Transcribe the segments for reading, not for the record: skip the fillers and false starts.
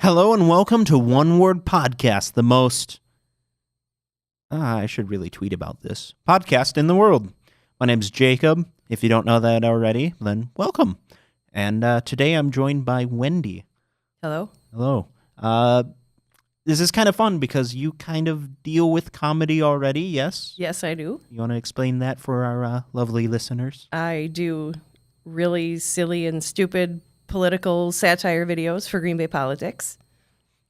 Hello and welcome to One Word Podcast, the most, I should really tweet about this, podcast in the world. My name's Jacob. If you don't know that already, then welcome. And today I'm joined by Wendy. Hello. Hello. This is kind of fun because you kind of deal with comedy already, yes? Yes, I do. You want to explain that for our lovely listeners? I do really silly and stupid political satire videos for Green Bay politics.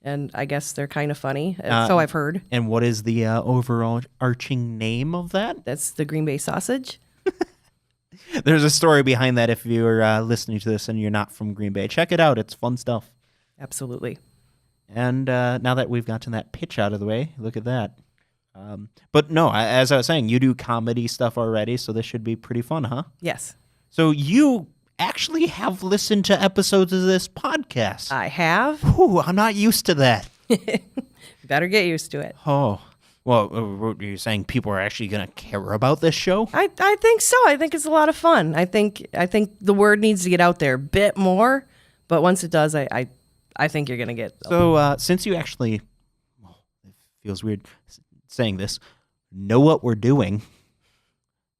And I guess they're kind of funny, so I've heard. And what is the overarching name of that? That's the Green Bay sausage. There's a story behind that if you're listening to this and you're not from Green Bay. Check it out. It's fun stuff. Absolutely. And now that we've gotten that pitch out of the way, look at that. But no, as I was saying, you do comedy stuff already, so this should be pretty fun, huh? Yes. So you actually have listened to episodes of this podcast. I have. Ooh, I'm not used to that. Better get used to it. Oh, well, you're saying people are actually going to care about this show? I think so. I think it's a lot of fun. I think the word needs to get out there a bit more, but once it does, I think you're going to get... So since you actually, it feels weird saying this, know what we're doing,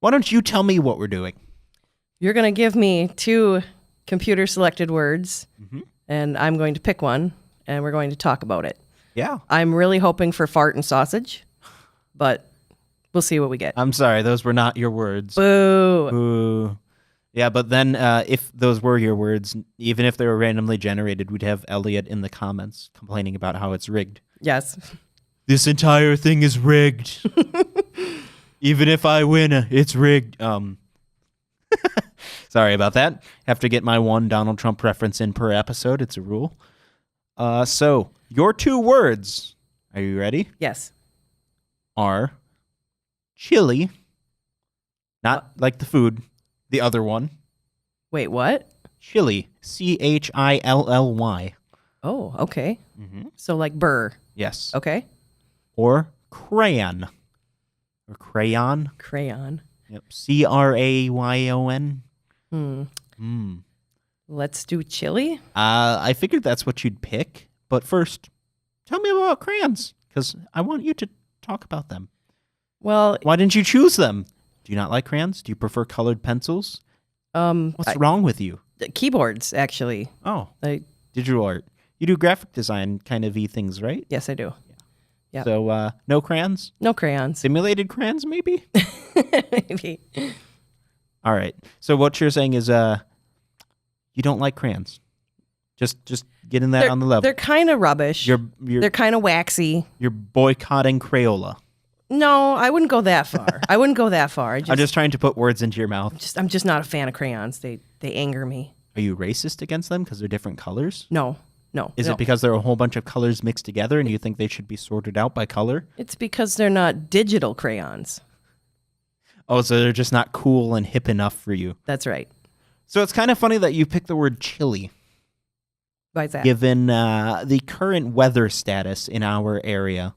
why don't you tell me what we're doing? You're going to give me 2 computer-selected words, and I'm going to pick one, and we're going to talk about it. Yeah. I'm really hoping for fart and sausage, but we'll see what we get. I'm sorry, those were not your words. Boo. Boo. Yeah, but then if those were your words, even if they were randomly generated, we'd have Elliot in the comments complaining about how it's rigged. Yes. This entire thing is rigged. Even if I win, it's rigged. Sorry about that. Have to get my one Donald Trump reference in per episode. It's a rule. So, your 2 words, are you ready? Yes. Are chili, not like the food, the other one. Wait, what? Chili, Chilly. Oh, okay. So like burr. Yes. Okay. Or crayon. Or crayon. Crayon. Yep. Crayon. Let's do chili. I figured that's what you'd pick. But first, tell me about crayons, because I want you to talk about them. Well, why didn't you choose them? Do you not like crayons? Do you prefer colored pencils? What's wrong with you? Keyboards, actually. Oh, digital art. You do graphic design kind of things, right? Yes, I do. Yeah. So, no crayons? No crayons. Simulated crayons, maybe? Maybe. All right. So what you're saying is you don't like crayons. Just getting that on the level. They're kind of rubbish. They're kind of waxy. You're boycotting Crayola. No, I wouldn't go that far. I'm just trying to put words into your mouth. I'm just not a fan of crayons. They anger me. Are you racist against them because they're different colors? No. Is it because there are a whole bunch of colors mixed together and you think they should be sorted out by color? It's because they're not digital crayons. Oh, so they're just not cool and hip enough for you. That's right. So it's kind of funny that you picked the word chili. Why is that? Given the current weather status in our area.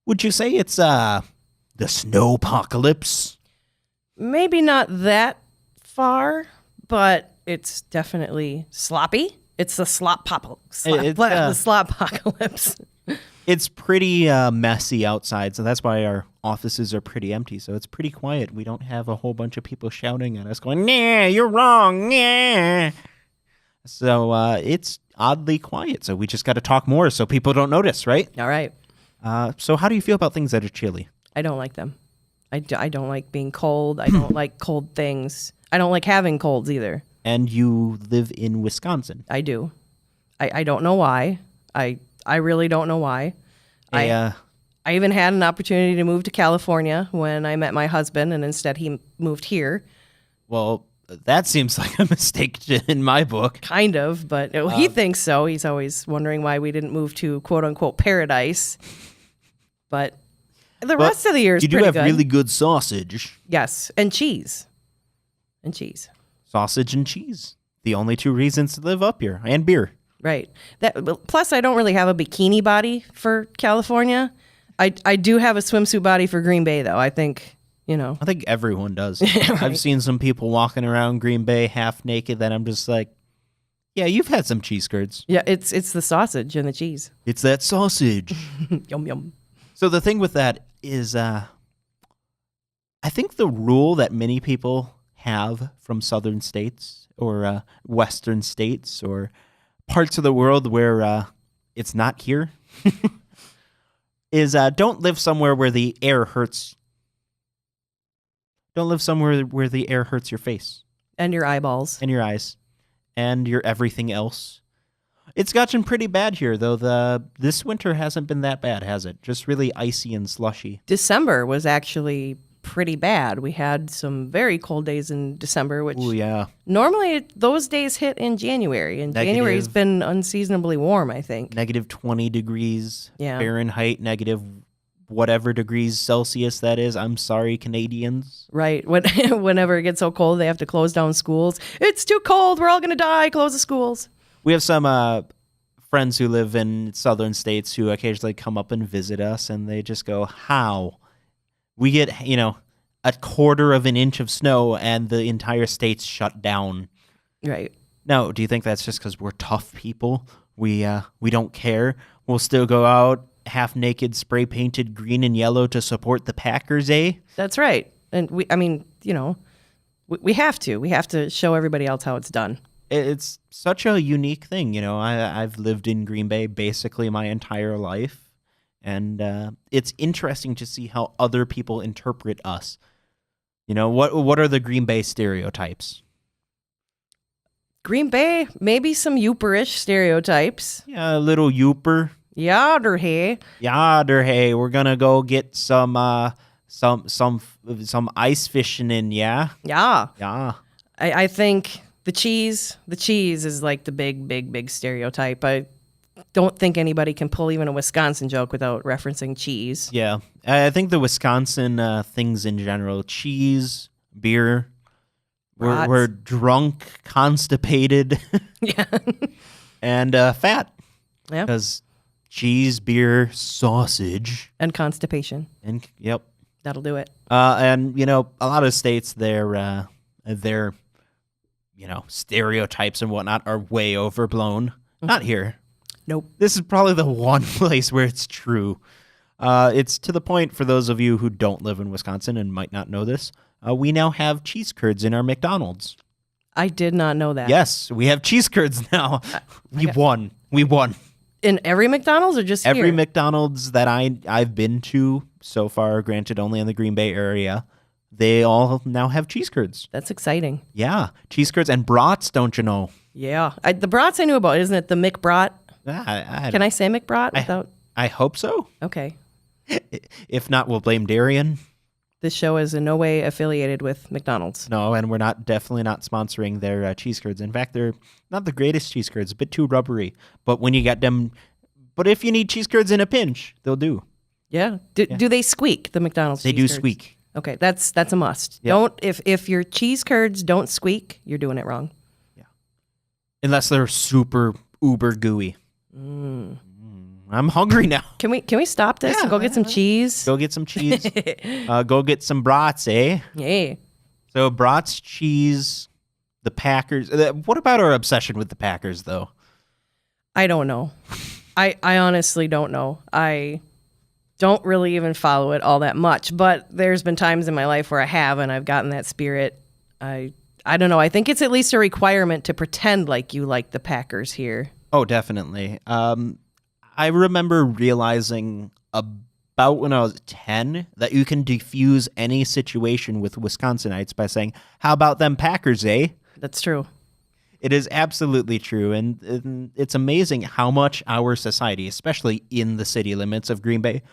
Would you say it's the snowpocalypse? Maybe not that far, but it's definitely sloppy. It's the sloppocalypse. It's pretty messy outside, so that's why our offices are pretty empty. So it's pretty quiet. We don't have a whole bunch of people shouting at us going, "Nah, you're wrong, nah." So it's oddly quiet. So we just got to talk more so people don't notice, right? All right. So how do you feel about things that are chilly? I don't like them. I don't like being cold. I don't like cold things. I don't like having colds either. And you live in Wisconsin. I do. I don't know why. I really don't know why. I even had an opportunity to move to California when I met my husband, and instead he moved here. Well, that seems like a mistake in my book. Kind of, but he thinks so. He's always wondering why we didn't move to quote-unquote paradise. But the rest of the year is pretty good. You do have really good sausage. Yes, and cheese. And cheese. Sausage and cheese. The only 2 reasons to live up here. And beer. Right. Plus, I don't really have a bikini body for California. I do have a swimsuit body for Green Bay, though. I think, I think everyone does. Right. I've seen some people walking around Green Bay half naked that I'm just like, Yeah, you've had some cheese curds. Yeah, it's the sausage and the cheese. It's that sausage. Yum yum. So the thing with that is, I think the rule that many people have from southern states or western states or parts of the world where it's not here is don't live somewhere where the air hurts. Don't live somewhere where the air hurts your face. And your eyeballs. And your eyes. And your everything else. It's gotten pretty bad here, though. This winter hasn't been that bad, has it? Just really icy and slushy. December was actually pretty bad. We had some very cold days in December, which normally those days hit in January. And January's been unseasonably warm, I think. Negative 20 degrees Fahrenheit, negative whatever degrees Celsius that is. I'm sorry, Canadians. Right. Whenever it gets so cold, they have to close down schools. It's too cold. We're all going to die. Close the schools. We have some friends who live in southern states who occasionally come up and visit us, and they just go, how? We get, a quarter of an inch of snow, and the entire state's shut down. Right. Now, do you think that's just because we're tough people? We don't care. We'll still go out half naked, spray painted green and yellow to support the Packers, eh? That's right. And we have to. We have to show everybody else how it's done. It's such a unique thing. I've lived in Green Bay basically my entire life, and it's interesting to see how other people interpret us. What are the Green Bay stereotypes? Green Bay, maybe some Yooperish stereotypes. Yeah, a little Yooper. Yadder hey. Yadder hey. We're gonna go get some ice fishing in, yeah? Yeah. Yeah. I think the cheese is like the big stereotype. I don't think anybody can pull even a Wisconsin joke without referencing cheese. Yeah. I think the Wisconsin things in general, cheese, beer, we're drunk, constipated, yeah, and fat. Yeah. Because cheese, beer, sausage. And constipation. And yep. That'll do it. And, a lot of states, their stereotypes and whatnot are way overblown. Mm-hmm. Not here. Nope. This is probably the one place where it's true. It's to the point, for those of you who don't live in Wisconsin and might not know this, we now have cheese curds in our McDonald's. I did not know that. Yes, we have cheese curds now. We won. In every McDonald's or just every here? McDonald's that I've been to so far, granted only in the Green Bay area, they all now have cheese curds. That's exciting. Yeah, cheese curds and brats, don't you know? Yeah. The brats I knew about, isn't it the McBrat? Can I say McBrat without? I hope so. Okay. If not, we'll blame Darian. This show is in no way affiliated with McDonald's. No, and we're definitely not sponsoring their cheese curds. In fact, they're not the greatest cheese curds, a bit too rubbery. But when you get them, but if you need cheese curds in a pinch, they'll do. Yeah. Do they squeak, the McDonald's They cheese do curds? squeak. Okay, that's a must. Yep. Don't if your cheese curds don't squeak, you're doing it wrong. Yeah. Unless they're super uber gooey. I'm hungry now. Can we stop this and go get some cheese? Go get some cheese. Go get some brats, eh? Yeah. So brats, cheese, the Packers. What about our obsession with the Packers, though? I don't know. I honestly don't know. I don't really even follow it all that much, but there's been times in my life where I have, and I've gotten that spirit. I don't know. I think it's at least a requirement to pretend like you like the Packers here. Oh, definitely. I remember realizing about when I was 10 that you can diffuse any situation with Wisconsinites by saying, how about them Packers, eh? That's true. It is absolutely true, and it's amazing how much our society, especially in the city limits of Green Bay,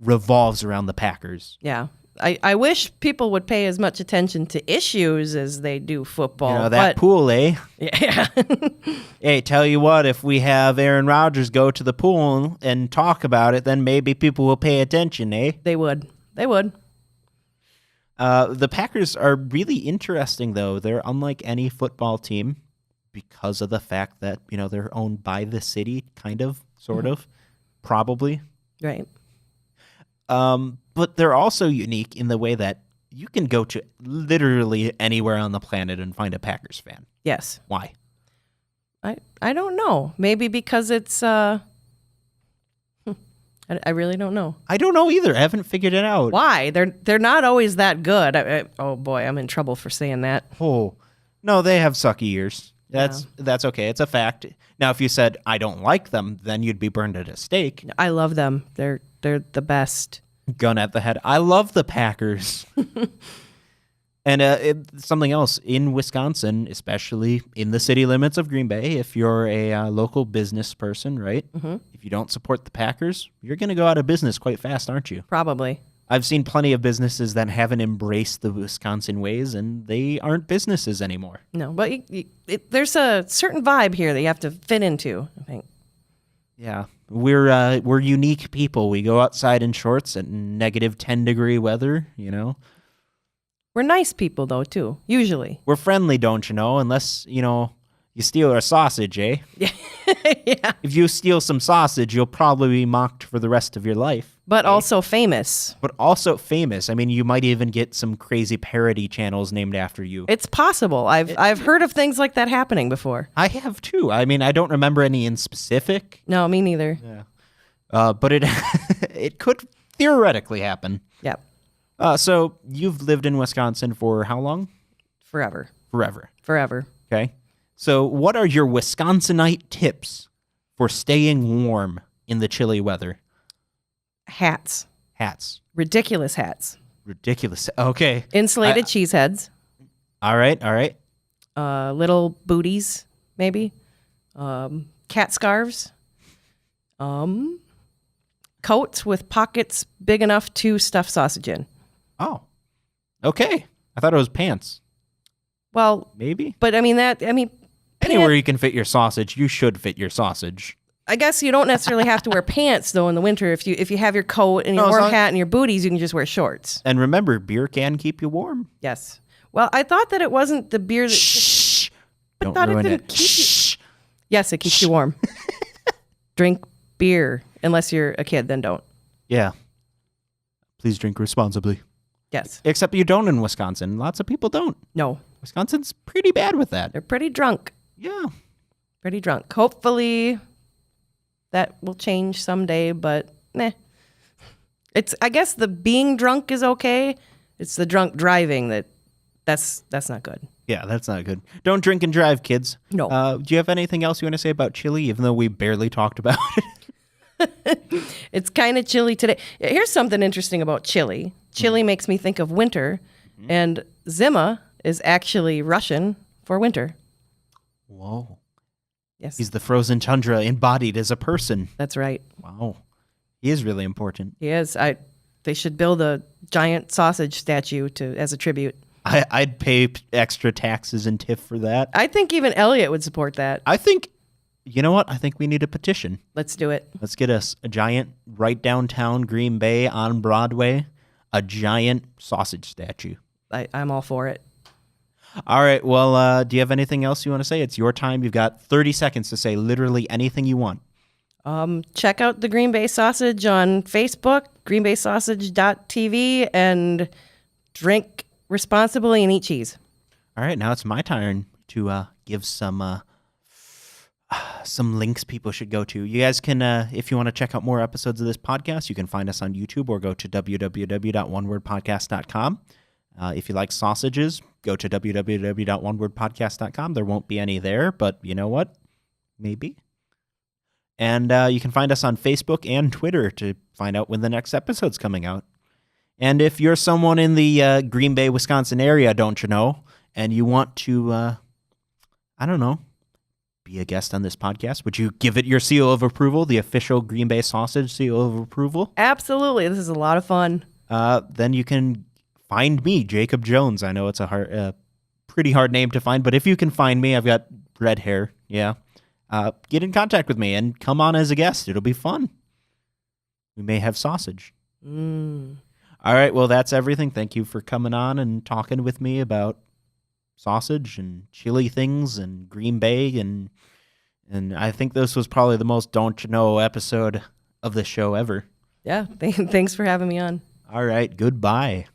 revolves around the Packers. Yeah. I wish people would pay as much attention to issues as they do football. That pool, eh? Yeah. Hey, tell you what, if we have Aaron Rodgers go to the pool and talk about it, then maybe people will pay attention, eh? They would. The Packers are really interesting, though. They're unlike any football team because of the fact that, they're owned by the city, kind of, sort of, probably. Right. But they're also unique in the way that you can go to literally anywhere on the planet and find a Packers fan. Yes. Why? I don't know. Maybe because it's I really don't know. I don't know either. I haven't figured it out. Why? They're not always that good. Oh boy, I'm in trouble for saying that. Oh, no, they have sucky ears. That's okay. It's a fact. Now, if you said I don't like them, then you'd be burned at a stake. I love them. They're the best. Gun at the head. I love the Packers. And something else, in Wisconsin, especially in the city limits of Green Bay, if you're a local business person, right? Mm-hmm. If you don't support the Packers, you're going to go out of business quite fast, aren't you? Probably. I've seen plenty of businesses that haven't embraced the Wisconsin ways, and they aren't businesses anymore. No, but there's a certain vibe here that you have to fit into, I think. Yeah, we're unique people. We go outside in shorts at negative 10-degree weather, you know. We're nice people, though, too, usually. We're friendly, don't you know, unless, you know, you steal our sausage, eh? Yeah. If you steal some sausage, you'll probably be mocked for the rest of your life. But also famous. But also famous. I mean, you might even get some crazy parody channels named after you. It's possible. I've heard of things like that happening before. I have, too. I mean, I don't remember any in specific. No, me neither. Yeah. But it could theoretically happen. Yep. So you've lived in Wisconsin for how long? Forever. Forever. Okay. So what are your Wisconsinite tips for staying warm in the chilly weather? Hats. Ridiculous hats. Okay. Insulated cheese heads. All right. Little booties, maybe. Cat scarves. Coats with pockets big enough to stuff sausage in. Oh. Okay. I thought it was pants. Well, maybe. But anywhere you can fit your sausage, you should fit your sausage. I guess you don't necessarily have to wear pants though in the winter. If you have your coat and your warm hat and your booties, you can just wear shorts. And remember, beer can keep you warm. Yes. Well, I thought that it wasn't the beer that. Shh. I thought it didn't keep you. Yes, it keeps you warm. Drink beer unless you're a kid. Then don't. Yeah. Please drink responsibly. Yes. Except you don't in Wisconsin. Lots of people don't. No. Wisconsin's pretty bad with that. They're pretty drunk. Yeah. Pretty drunk. Hopefully that will change someday, but I guess the being drunk is okay. It's the drunk driving that's not good. Yeah, that's not good. Don't drink and drive, kids. No. Do you have anything else you want to say about chili, even though we barely talked about it? It's kind of chilly today. Here's something interesting about chili. Chili makes me think of winter, and Zima is actually Russian for winter. Whoa. Yes. He's the frozen tundra embodied as a person. That's right. Wow. He is really important. He is. They should build a giant sausage statue as a tribute. I'd pay extra taxes and TIF for that. I think even Elliot would support that. You know what? I think we need a petition. Let's do it. Let's get us a giant, right downtown Green Bay on Broadway, a giant sausage statue. I'm all for it. All right. Well, do you have anything else you want to say? It's your time. You've got 30 seconds to say literally anything you want. Check out the Green Bay Sausage on Facebook, greenbaysausage.tv, and drink responsibly and eat cheese. All right. Now it's my turn to give some links people should go to. You guys can, if you want to check out more episodes of this podcast, you can find us on YouTube or go to www.onewordpodcast.com. If you like sausages, go to www.onewordpodcast.com. There won't be any there, but you know what? Maybe. And you can find us on Facebook and Twitter to find out when the next episode's coming out. And if you're someone in the Green Bay, Wisconsin area, don't you know, and you want to, be a guest on this podcast, would you give it your seal of approval, the official Green Bay Sausage seal of approval? Absolutely. This is a lot of fun. Then you can find me, Jacob Jones. I know it's a pretty hard name to find, but if you can find me, I've got red hair. Yeah. Get in contact with me and come on as a guest. It'll be fun. We may have sausage. All right. Well, that's everything. Thank you for coming on and talking with me about sausage and chili things and Green Bay. And I think this was probably the most don't you know episode of the show ever. Yeah. Thanks for having me on. All right. Goodbye.